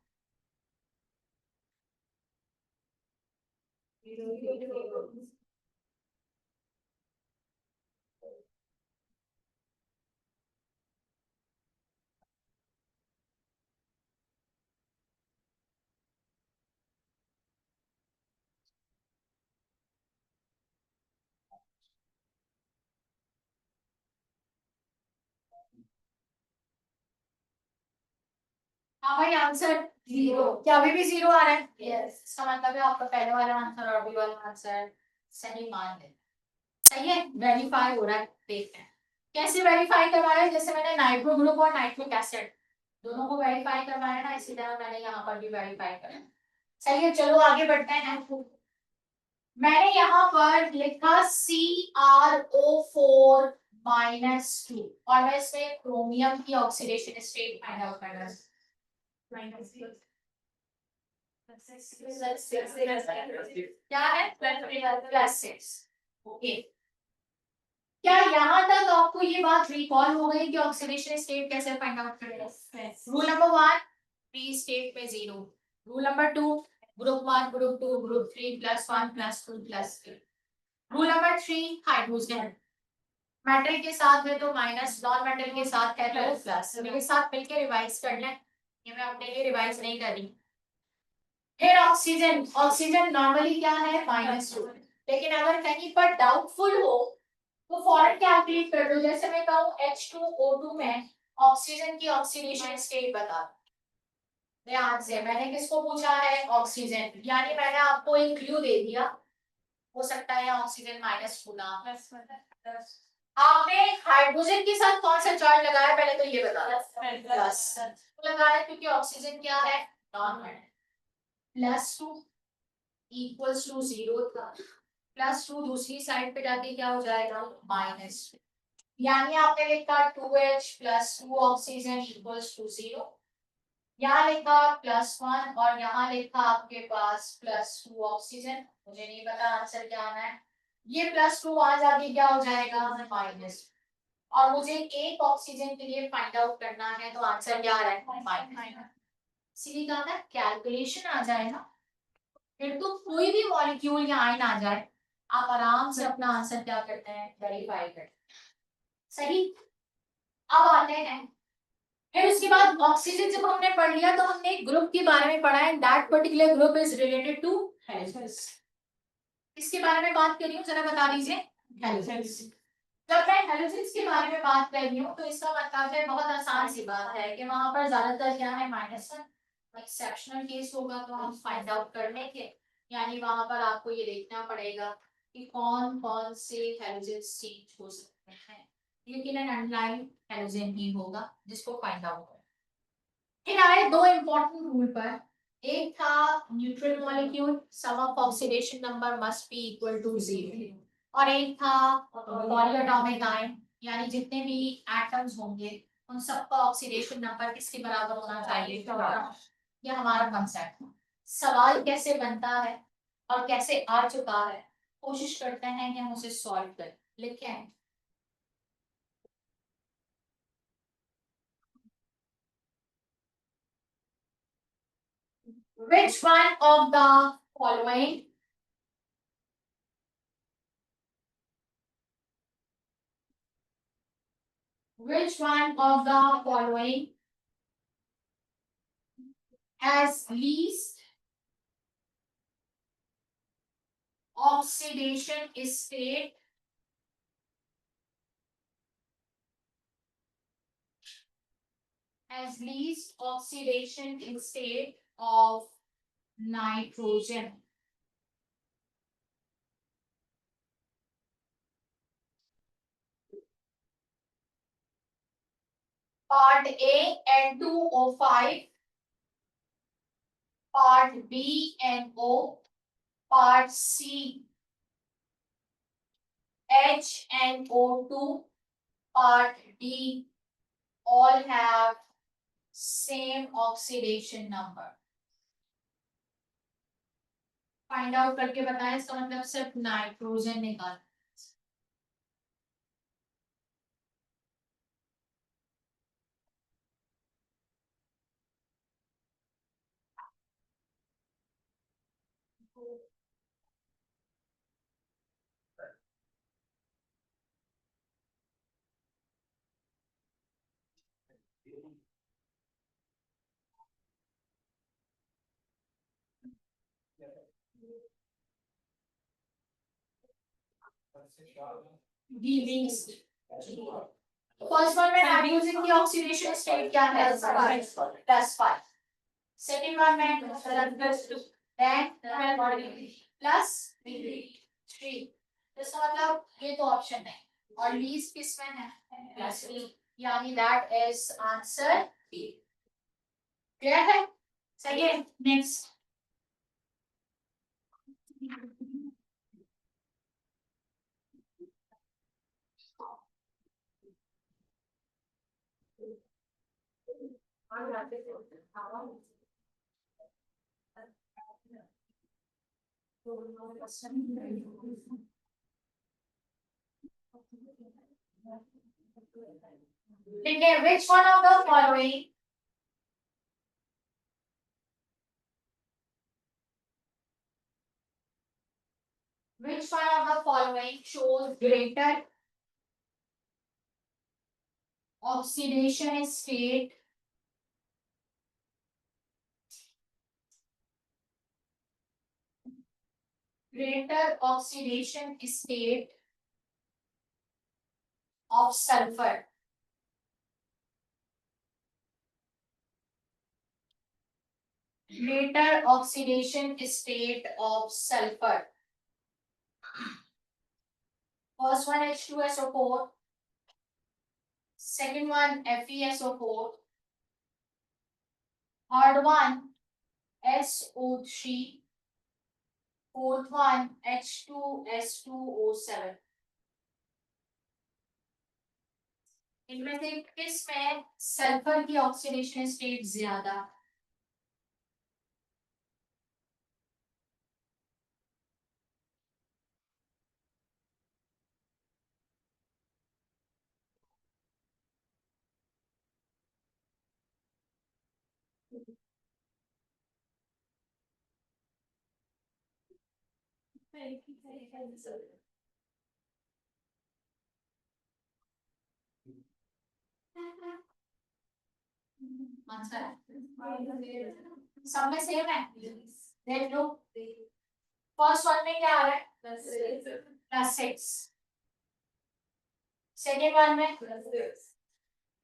हाँ भाई, आंसर 0। क्या अभी भी 0 आ रहा है? यस। इसका मतलब है आपका पहले वाला आंसर और अभी वाला आंसर सही मान लें। सही है, वेरीफाई हो रहा है, देखते हैं कैसे वेरीफाई करवाया है। जैसे मैंने नाइट्रो ग्रुप और नाइट्रिक एसिड दोनों को वेरीफाई करवाया ना, इसी तरह मैंने यहाँ पर भी वेरीफाई करा। चलिए चलो आगे बढ़ते हैं। मैंने यहाँ पर लिखा CrO4-2 और मैं इसमें क्रोमियम की ऑक्सीडेशन स्टेट फाइंड आउट करना है। क्या है? +6। ओके, क्या यहाँ तक आपको ये बात रिकॉल हो गई कि ऑक्सीडेशन स्टेट कैसे फाइंड आउट करें? रूल नंबर 1, फ्री स्टेट में 0। Rule number 2, group 1 group 2 group 3 +1 +2 +3। Rule number 3, hydrogen metal के साथ है तो माइनस, नॉन मेटल के साथ है तो प्लस। मेरे साथ मिलकर रिवाइज कर लें, ये मैं अपने लिए रिवाइज नहीं कर रही। फिर ऑक्सीजन, ऑक्सीजन नॉर्मली क्या है, -2। लेकिन अगर कहीं पर डाउटफुल हो तो फौरन कैलकुलेट कर लो। जैसे मैं कहूँ H2O2 में ऑक्सीजन की ऑक्सीडेशन स्टेट बता दो, ध्यान से। मैंने किसको पूछा है? ऑक्सीजन, यानी मैंने आपको एक क्लू दे दिया। हो सकता है ऑक्सीजन -2 ना। आपने हाइड्रोजन के साथ कौन सा चार्ज लगाया, पहले तो ये बता दो। प्लस लगाया, क्योंकि ऑक्सीजन क्या है, नॉन है। +2 इक्वल्स टू 0 था, +2 दूसरी साइड पे जाके क्या हो जाएगा, -2। यानी आपने लिखा 2H + 2 ऑक्सीजन इक्वल्स टू 0। यहाँ लिखा +1 और यहाँ लिखा आपके पास +2 ऑक्सीजन। मुझे नहीं पता आंसर क्या आना है। ये +2 वहां जाके क्या हो जाएगा, माइनस। और मुझे एक ऑक्सीजन के लिए फाइंड आउट करना है तो आंसर क्या आ रहा है, माइनस। सीधी कहा था कैलकुलेशन आ जाए ना, फिर तो कोई भी मॉलिक्यूल या आयन आ जाए, आप आराम से अपना आंसर क्या करते हैं, वेरीफाई करते हैं। सही। अब आते हैं, फिर उसके बाद ऑक्सीजन जब हमने पढ़ लिया तो हमने एक ग्रुप के बारे में पढ़ा है, that particular group is related to halogens. इसके बारे में बात कर रही हूँ, जरा बता दीजिए। हेलोजेंस, जब मैं हेलोजेंस के बारे में बात कर रही हूँ तो इसका मतलब है, बहुत आसान सी बात है कि वहां पर ज्यादातर क्या है, -1। एक्सेप्शनल केस होगा तो हम फाइंड आउट कर लेंगे, यानी वहां पर आपको ये देखना पड़ेगा कि कौन कौन से हेलोजन चेंज हो सकते हैं, लेकिन एन अनलाइन हेलोजन ही होगा जिसको फाइंड आउट करना। फिर आए दो इंपॉर्टेंट रूल पर। एक था neutral molecule sum of oxidation number must be equal to 0, और एक था पॉलीएटॉमिक आयन, यानी जितने भी एटम्स होंगे उन सबका ऑक्सीडेशन नंबर किसके बराबर होना चाहिए, 14। ये हमारा कंसेप्ट है। सवाल कैसे बनता है और कैसे आ चुका है, कोशिश करते हैं कि हम उसे सॉल्व करें। लिखें which one of the following which one of the following has least oxidation state of nitrogen? Part A N2O5, part B NO, part C HNO2, part D all have same oxidation number. Find out करके बताएं, इसका मतलब सिर्फ nitrogen निकाल। First one में nitrogen की oxidation state क्या है, +5। सेकंड वन में +2, देन +3। इसका मतलब ये तो ऑप्शन है, और लीस्ट किस में है, +3, यानी that is answer B. Clear है? सही है। नेक्स्ट देखिए, which one of the following shows greater oxidation state of sulfur? Greater oxidation state of sulfur. First one H2SO4, second one FeSO4, third one SO3, fourth one H2S2O7. इनमें से किस में sulphur की oxidation state ज्यादा? Answer सब में same है, देख लो। फर्स्ट वन में क्या आ रहा है, +6, सेकेंड वन में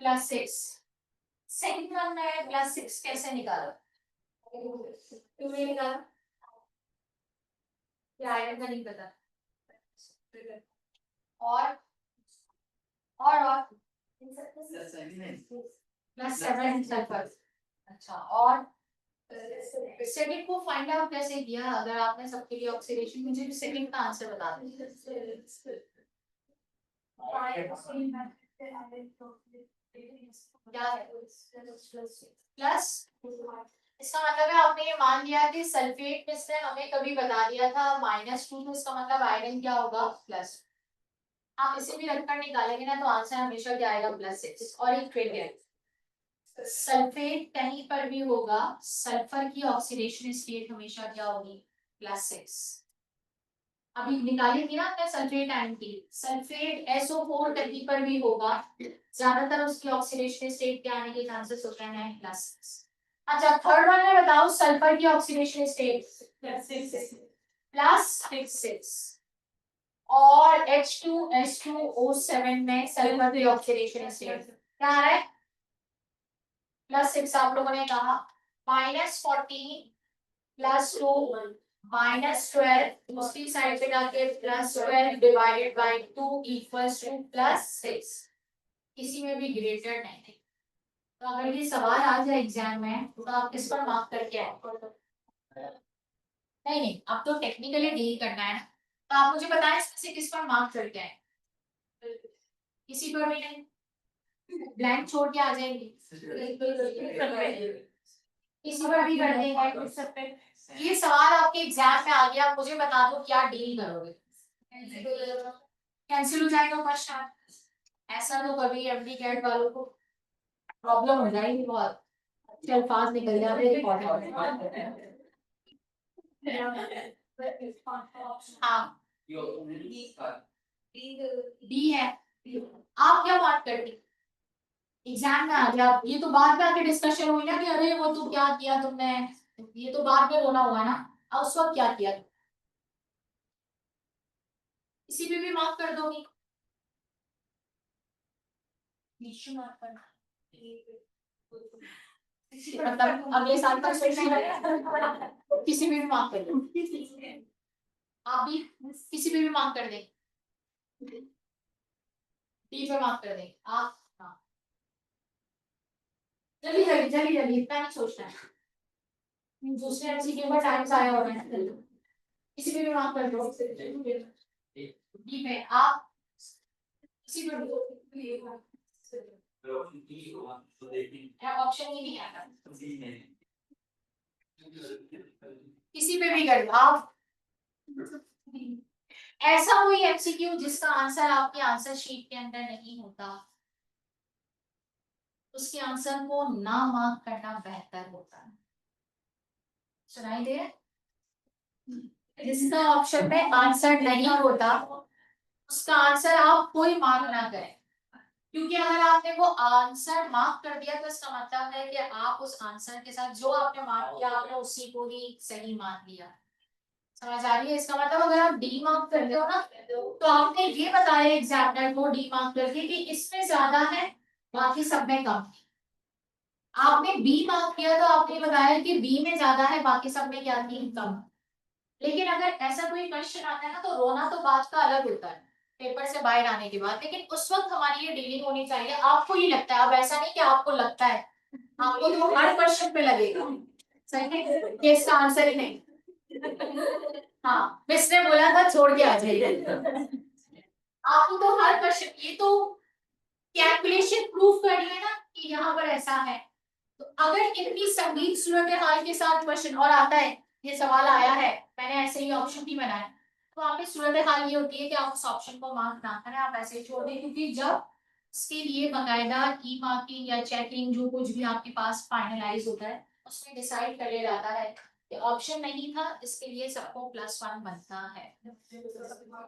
+6, सेकेंड वन में +6 कैसे निकालो, तुम्हें निकालो, क्या आएगा नहीं पता, और +7 सल्फर। अच्छा, और सेकंड को फाइंड आउट कैसे किया? अगर आपने सबके लिए ऑक्सीडेशन, मुझे भी सेकंड का आंसर बता दीजिए। क्या है? प्लस, इसका मतलब है आपने ये मान लिया कि सल्फेट में से हमें कभी बता दिया था -2, तो इसका मतलब आयरन क्या होगा? प्लस। आप इसे भी रखकर निकालेंगे ना तो आंसर हमेशा क्या आएगा? +6। और एक ट्रिक है, सल्फेट कहीं पर भी होगा, सल्फर की ऑक्सीडेशन स्टेट हमेशा क्या होगी? +6। अभी निकाली थी ना आपने सल्फेट आयन की, सल्फेट SO4 कहीं पर भी होगा, ज्यादातर उसकी ऑक्सीडेशन स्टेट के आने के चांसेस होते हैं +6। अच्छा, थर्ड वन में बताओ, सल्फर की ऑक्सीडेशन स्टेट +6 और H2SO7 में सल्फर की ऑक्सीडेशन स्टेट क्या है? +6 आप लोगों ने कहा, -14 +2 -12, दूसरी साइड पे जाके +12 डिवाइडेड बाय 2 इक्वल्स टू +6। किसी में भी ग्रेटर नहीं है। तो अगर ये सवाल आ जाए एग्जाम में तो आप किस पर मार्क करके आए? नहीं नहीं, अब तो टेक्निकली डील करना है ना, तो आप मुझे बताएं इसमें से किस पर मार्क करके आए? किसी पर भी नहीं, ब्लैंक छोड़ के आ जाएंगे, किसी पर भी कर देंगे। ये सवाल आपके एग्जाम में आ गया, आप मुझे बता दो क्या डील करोगे? कैंसिल हो जाएगा क्वेश्चन। ऐसा तो कभी एमडी कैट वालों को प्रॉब्लम हो जाएगी, बहुत अच्छे अल्फाज निकल जाते हाँ, डी है। आप क्या बात करते एग्जाम में आ गया, ये तो बाद में आके डिस्कशन हुई ना कि अरे वो तो क्या किया तुमने, ये तो बाद में होना हुआ ना, अब उस वक्त क्या किया? इसी पे भी मार्क कर दोगी? मतलब अगले साल तक किसी पे भी मार्क कर दो, आप भी किसी पे भी मार्क कर दे, डी पे मार्क कर दे आप। हाँ, जल्दी जल्दी जल्दी जल्दी, इतना नहीं सोचना है, दूसरे एमसीक्यू का टाइम आया हो रहा है, किसी पे भी मार्क कर दो। डी पे आप किसी पे भी, ऑप्शन ही नहीं आता, किसी पे भी कर दो आप। ऐसा कोई एमसीक्यू जिसका आंसर आपके आंसर शीट के अंदर नहीं होता, उसके आंसर को ना मार्क करना बेहतर होता है। सुनाई दे? जिसका ऑप्शन में आंसर नहीं होता उसका आंसर आप कोई मार्क ना करें, क्योंकि अगर आपने वो आंसर मार्क कर दिया तो इसका मतलब है कि आप उस आंसर के साथ जो आपने मार्क किया आपने उसी को ही सही मान लिया। समझ आ रही है? इसका मतलब अगर आप डी मार्क करते हो ना तो आपने ये बताया एग्जामिनर को डी मार्क करके कि इसमें ज्यादा है बाकी सब में कम है। आपने बी मार्क किया तो आपने बताया कि बी में ज्यादा है बाकी सब में क्या थी? कम। लेकिन अगर ऐसा कोई क्वेश्चन आता है ना तो रोना तो बात का अलग होता है पेपर से बाहर आने के बाद, लेकिन उस वक्त हमारी ये डीलिंग होनी चाहिए। आपको ये लगता है, अब ऐसा नहीं कि आपको लगता है, आपको तो हर क्वेश्चन पे लगेगा सही है कि इसका आंसर ही नहीं। हाँ, मिस ने बोला था छोड़ के आ जाइए, आपको तो हर क्वेश्चन, ये तो कैलकुलेशन प्रूफ करनी है ना कि यहाँ पर ऐसा है। तो अगर इतनी संगीन सूरत हाल के साथ क्वेश्चन और आता है, ये सवाल आया है, मैंने ऐसे ही ऑप्शन भी बनाया, तो आपकी सूरत हाल ये होती है कि आप उस ऑप्शन को मार्क ना करें, आप ऐसे ही छोड़ दें, क्योंकि जब इसके लिए बाकायदा ई मार्किंग या चेकिंग जो कुछ भी आपके पास फाइनलाइज होता है उसमें डिसाइड कर लिया जाता है कि ऑप्शन नहीं था, इसके लिए सबको +1 बनता है।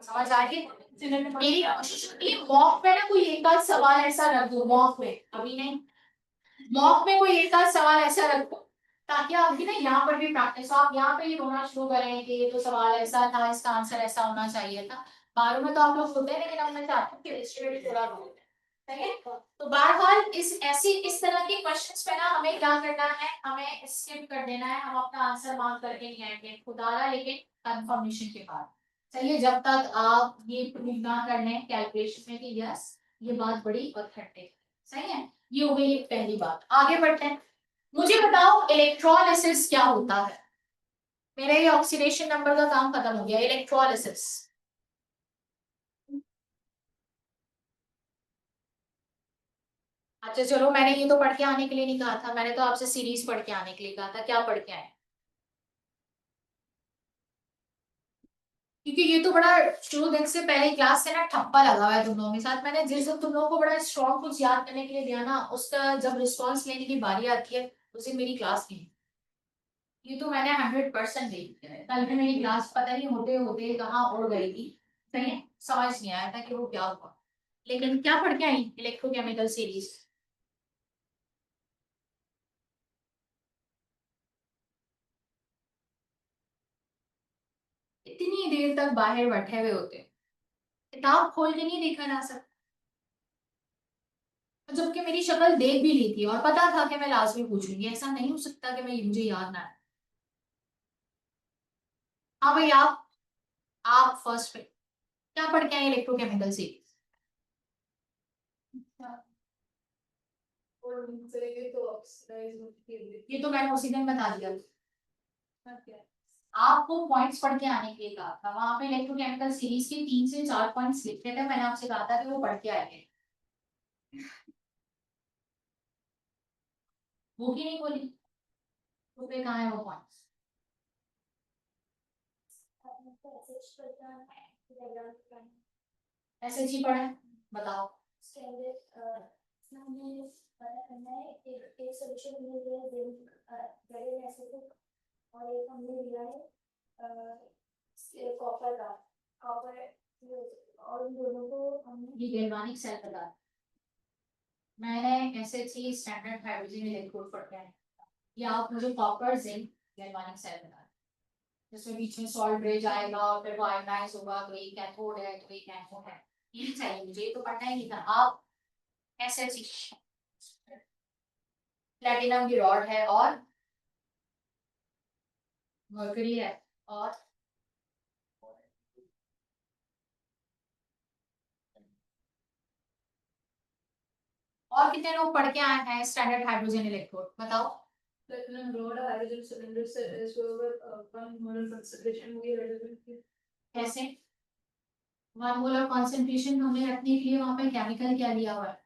समझ आ गई? मेरी कोशिश होती है मॉक में ना कोई एक आध सवाल ऐसा रख दो, मॉक में, अभी नहीं, मॉक में कोई एक आध सवाल ऐसा रखो ताकि आपकी ना यहाँ पर भी प्रैक्टिस हो, आप यहाँ पे ही रोना शुरू करें कि ये तो सवाल ऐसा था, इसका आंसर ऐसा होना चाहिए था। बारों में तो आप लोग होते हैं, लेकिन अब मैं चाहती हूँ कि हिस्ट्री में भी थोड़ा रो, ठीक है? तो बहरहाल इस तरह के क्वेश्चंस पे ना हमें क्या करना है, हमें स्किप कर देना है, हम अपना आंसर मार्क करके नहीं आएंगे खुदारा, लेकिन कंफर्मेशन के बाद। चलिए, जब तक आप ये प्रूव ना कर लें कैलकुलेशन में कि यस ये बात बड़ी ऑथेंटिक, सही है। ये हो गई पहली बात। आगे बढ़ते हैं। मुझे बताओ इलेक्ट्रोलिसिस क्या होता है। मेरा ये ऑक्सीडेशन नंबर का काम खत्म हो गया। इलेक्ट्रोलिसिस, अच्छा चलो, मैंने ये तो पढ़ के आने के लिए नहीं कहा था, मैंने तो आपसे सीरीज पढ़ के आने के लिए कहा था। क्या पढ़ के आए? क्योंकि ये तो बड़ा शुरू दिन से पहले क्लास से ना ठप्पा लगा हुआ है तुम लोगों के साथ। मैंने जिस दिन तुम लोगों को बड़ा स्ट्रॉन्ग कुछ याद करने के लिए दिया ना, उसका जब रिस्पॉन्स लेने की बारी आती है उस दिन मेरी क्लास नहीं। ये तो मैंने 100% दे दिया है। कल भी मेरी क्लास पता नहीं होते होते कहाँ उड़ गई थी, सही है, समझ नहीं आया था कि वो क्या हुआ। लेकिन क्या पढ़ के आई इलेक्ट्रोकेमिकल सीरीज? इतनी देर तक बाहर बैठे हुए होते, किताब खोल के नहीं देखा जा सकता? जबकि मेरी शक्ल देख भी ली थी और पता था कि मैं लाजमी पूछूंगी, ऐसा नहीं हो सकता कि मैं मुझे याद ना है। हाँ भाई, आप फर्स्ट पे क्या पढ़ के आए इलेक्ट्रोकेमिकल सीरीज? ये तो मैंने उसी दिन बता दिया। आपको पॉइंट्स पढ़ के आने के लिए कहा था, वहां पे इलेक्ट्रोकेमिकल सीरीज के 3 से 4 पॉइंट्स लिखे थे, मैंने आपसे कहा था कि वो पढ़ के आएंगे। वो की नहीं बोली तो फिर कहाँ है वो पॉइंट्स? ऐसे जी पढ़े, बताओ। और एक हमने लिया है कॉपर का, कॉपर, और उन दोनों को हमने ये गैल्वानिक सेल बता। मैंने एसएचजी स्टैंडर्ड हाइड्रोजन इलेक्ट्रोड पढ़ के आया। ये आप मुझे कॉपर जिंक गैल्वानिक सेल बता, जिसमें बीच में सॉल्ट ब्रिज आएगा, फिर वो आयनाइज होगा, तो एक कैथोड है तो एक एनोड है। ये चाहिए मुझे, ये तो पढ़ना ही नहीं था। आप एसएचजी प्लेटिनम की रॉड है और मरकरी है और कितने लोग पढ़ के आए हैं स्टैंडर्ड हाइड्रोजन इलेक्ट्रोड, बताओ। प्लेटिनम रॉड हाइड्रोजन सिलेंडर से वन मोलर कंसंट्रेशन होगी हाइड्रोजन की। कैसे? वन मोलर कंसंट्रेशन हमें रखने के लिए वहां पे केमिकल क्या लिया हुआ है?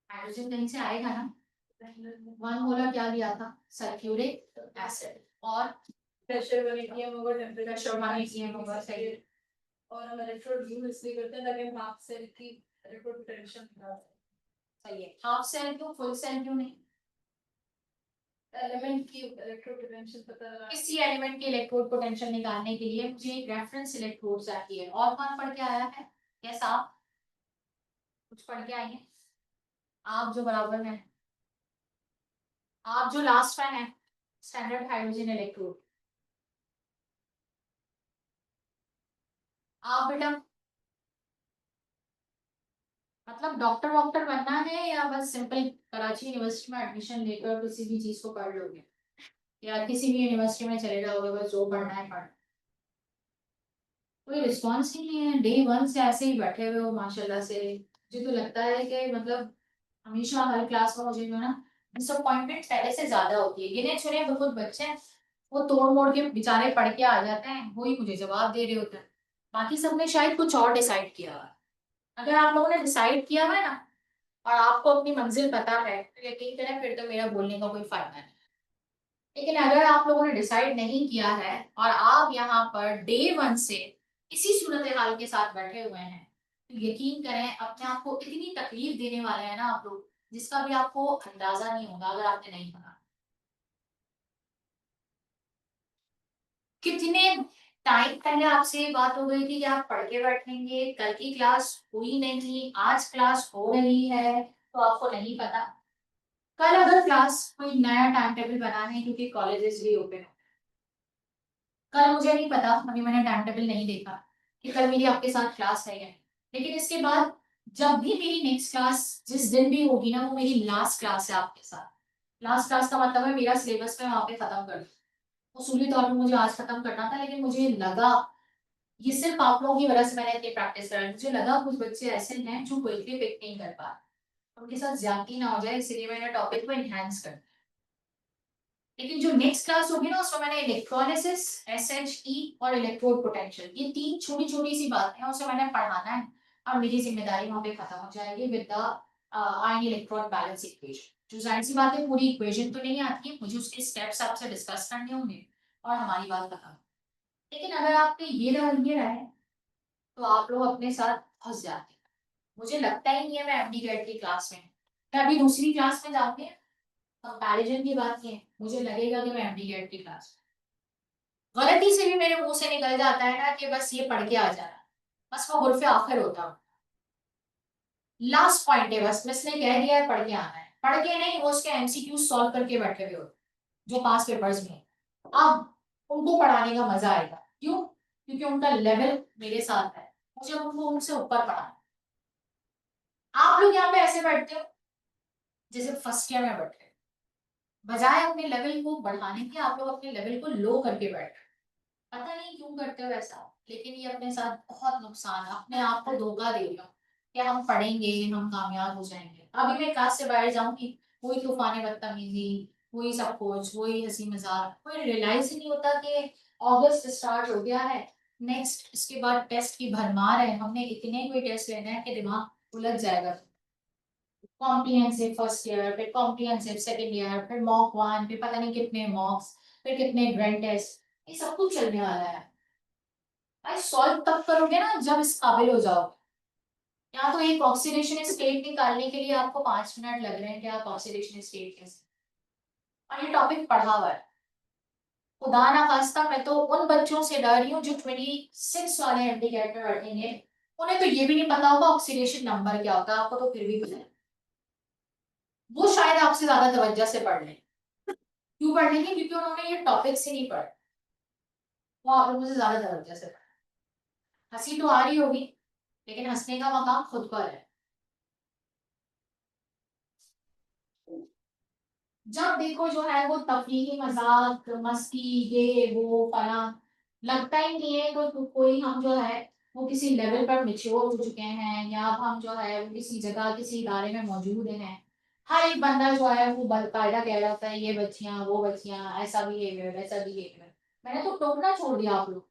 हाइड्रोजन कहीं से आएगा ना। वन मोलर क्या लिया था? Sulphuric acid. और प्रेशर 1 atm होगा, टेम्परेचर 1 atm होगा, सही है। और हम इलेक्ट्रोड यूज इसलिए करते हैं ताकि हम हाफ सेल की इलेक्ट्रोड पोटेंशियल निकाल सकें। सही है। हाफ सेल क्यों, फुल सेल क्यों नहीं? एलिमेंट की इलेक्ट्रोड पोटेंशियल पता लगा, किसी एलिमेंट की इलेक्ट्रोड पोटेंशियल निकालने के लिए मुझे एक रेफरेंस इलेक्ट्रोड चाहिए। और कौन पढ़ के आया है? यस, आप कुछ पढ़ के आई हैं? आप जो बराबर में, आप जो लास्ट में है स्टैंडर्ड हाइड्रोजन इलेक्ट्रोड, आप बेटा मतलब डॉक्टर वॉक्टर बनना है या बस सिंपल कराची यूनिवर्सिटी में एडमिशन लेकर किसी भी चीज को पढ़ लोगे, या किसी भी यूनिवर्सिटी में चले जाओगे बस जो पढ़ना है पढ़? कोई रिस्पॉन्स ही नहीं है, डे वन से ऐसे ही बैठे हुए हो माशाल्लाह से। मुझे तो लगता है कि मतलब हमेशा हर क्लास में मुझे जो है ना डिसअपॉइंटमेंट पहले से ज्यादा होती है। गिने चुने बहुत बच्चे हैं, वो तोड़ मोड़ के बेचारे पढ़ के आ जाते हैं, वही मुझे जवाब दे रहे होते हैं। बाकी सबने शायद कुछ और डिसाइड किया हुआ है। अगर आप लोगों ने डिसाइड किया हुआ है ना और आपको अपनी मंजिल पता है तो यकीन करें फिर तो मेरा बोलने का कोई फायदा नहीं। लेकिन अगर आप लोगों ने डिसाइड नहीं किया है और आप यहाँ पर डे वन से इसी सूरत हाल के साथ बैठे हुए हैं, तो यकीन करें अपने आप को इतनी तकलीफ देने वाले हैं ना आप लोग, जिसका भी आपको अंदाजा नहीं होगा अगर आपने नहीं पढ़ा। कितने टाइम पहले आपसे ये बात हो गई थी कि आप पढ़ के बैठेंगे, कल की क्लास हुई नहीं, आज क्लास हो रही है तो आपको नहीं पता। कल अगर क्लास कोई नया टाइम टेबल बनाना है क्योंकि कॉलेजेस भी ओपन है, कल मुझे नहीं पता, अभी मैंने टाइम टेबल नहीं देखा कि कल मेरी आपके साथ क्लास है या नहीं। लेकिन इसके बाद जब भी मेरी नेक्स्ट क्लास जिस दिन भी होगी ना, वो मेरी लास्ट क्लास है आपके साथ। लास्ट क्लास का मतलब है मेरा सिलेबस में वहां पे खत्म कर दूं। उसूली तौर पे मुझे आज खत्म करना था, लेकिन मुझे लगा, ये सिर्फ आप लोगों की वजह से मैंने इतनी प्रैक्टिस करी, मुझे लगा कुछ बच्चे ऐसे हैं जो क्विकली पिक नहीं कर पा रहे, उनके साथ ज्यादती ना हो जाए, इसलिए मैंने टॉपिक को एनहांस कर। लेकिन जो नेक्स्ट क्लास होगी ना, उसमें मैंने इलेक्ट्रोलिसिस, एसएचई और इलेक्ट्रोड पोटेंशियल, ये तीन छोटी छोटी सी बातें हैं, उसे मैंने पढ़ाना है, और मेरी जिम्मेदारी वहां पे खत्म हो जाएगी with the ion electron balance equation. जो जाहिर सी बात है, पूरी इक्वेशन तो नहीं आती है, मुझे उसके स्टेप्स आपसे डिस्कस करने होंगे और हमारी बात खत्म। लेकिन अगर आपके ये रहा है, तो आप लोग अपने साथ फंस जाते हैं। मुझे लगता ही नहीं है मैं एमडी गेट की क्लास में, मैं अभी दूसरी क्लास में जाऊंगी, कंपैरिजन की बात है, मुझे लगेगा कि मैं एमडी गेट की क्लास, गलती से भी मेरे मुंह से निकल जाता है ना कि बस ये पढ़ के आ जाना, बस वो हुर्फ आखिर होता हूँ, लास्ट पॉइंट है, बस मिस ने कह दिया है पढ़ के आना है, पढ़ के नहीं, वो उसके एमसीक्यू सॉल्व करके बैठे हुए होते जो पास पेपर्स में। अब उनको पढ़ाने का मजा आएगा, क्यों? क्योंकि उनका लेवल मेरे साथ है, मुझे उनको उनसे ऊपर पढ़ाना। आप लोग यहाँ पे ऐसे बैठते हो जैसे फर्स्ट ईयर में बैठे, बजाय अपने लेवल को बढ़ाने के आप लोग अपने लेवल को लो करके बैठ, पता नहीं क्यों करते हो ऐसा, लेकिन ये अपने साथ बहुत नुकसान है, अपने आप को धोखा दे रहे हो कि हम पढ़ेंगे हम कामयाब हो जाएंगे, अभी मैं क्लास से बाहर जाऊंगी, वही तूफानी बदतमीजी, वही सब कुछ, वही हंसी मजाक, कोई रियलाइज ही नहीं होता कि अगस्त स्टार्ट हो गया है, नेक्स्ट इसके बाद टेस्ट की भरमार है, हमने इतने कोई टेस्ट लेना है कि दिमाग उलझ जाएगा। कॉम्प्रिहेंसिव फर्स्ट ईयर, फिर कॉम्प्रिहेंसिव सेकंड ईयर, फिर मॉक वन, फिर पता नहीं कितने मॉक्स, फिर कितने ग्रैंड टेस्ट, ये सब कुछ चलने वाला है। भाई सॉल्व तब करोगे ना जब इस काबिल हो जाओ, या तो एक ऑक्सीडेशन स्टेट निकालने के लिए आपको 5 मिनट लग रहे हैं कि आप ऑक्सीडेशन स्टेट कैसे, और ये टॉपिक पढ़ा हुआ है। खुदा ना खास्ता मैं तो उन बच्चों से डर रही हूँ जो 26 वाले हैंडीकैप में बैठेंगे, उन्हें तो ये भी नहीं पता होगा ऑक्सीडेशन नंबर क्या होता है, आपको तो फिर भी पता है, वो शायद आपसे ज्यादा तवज्जो से पढ़ लें। क्यों पढ़ लेंगे? क्योंकि उन्होंने ये टॉपिक से नहीं पढ़ा, वो आप लोगों से ज्यादा तवज्जो से पढ़ा। हंसी तो आ रही होगी, लेकिन हंसने का मकाम खुद पर है। जब देखो जो है वो तफरीही मजाक मस्ती, ये वो फला, लगता ही नहीं है तो कोई हम जो है वो किसी लेवल पर मेच्योर हो चुके हैं, या अब हम जो है वो किसी जगह किसी इदारे में मौजूद हैं। हर एक बंदा जो है वो बाकायदा कह रहा होता है ये बच्चियां वो बच्चियां, ऐसा बिहेवियर वैसा बिहेवियर। मैंने तो टोकना छोड़ दिया आप लोग,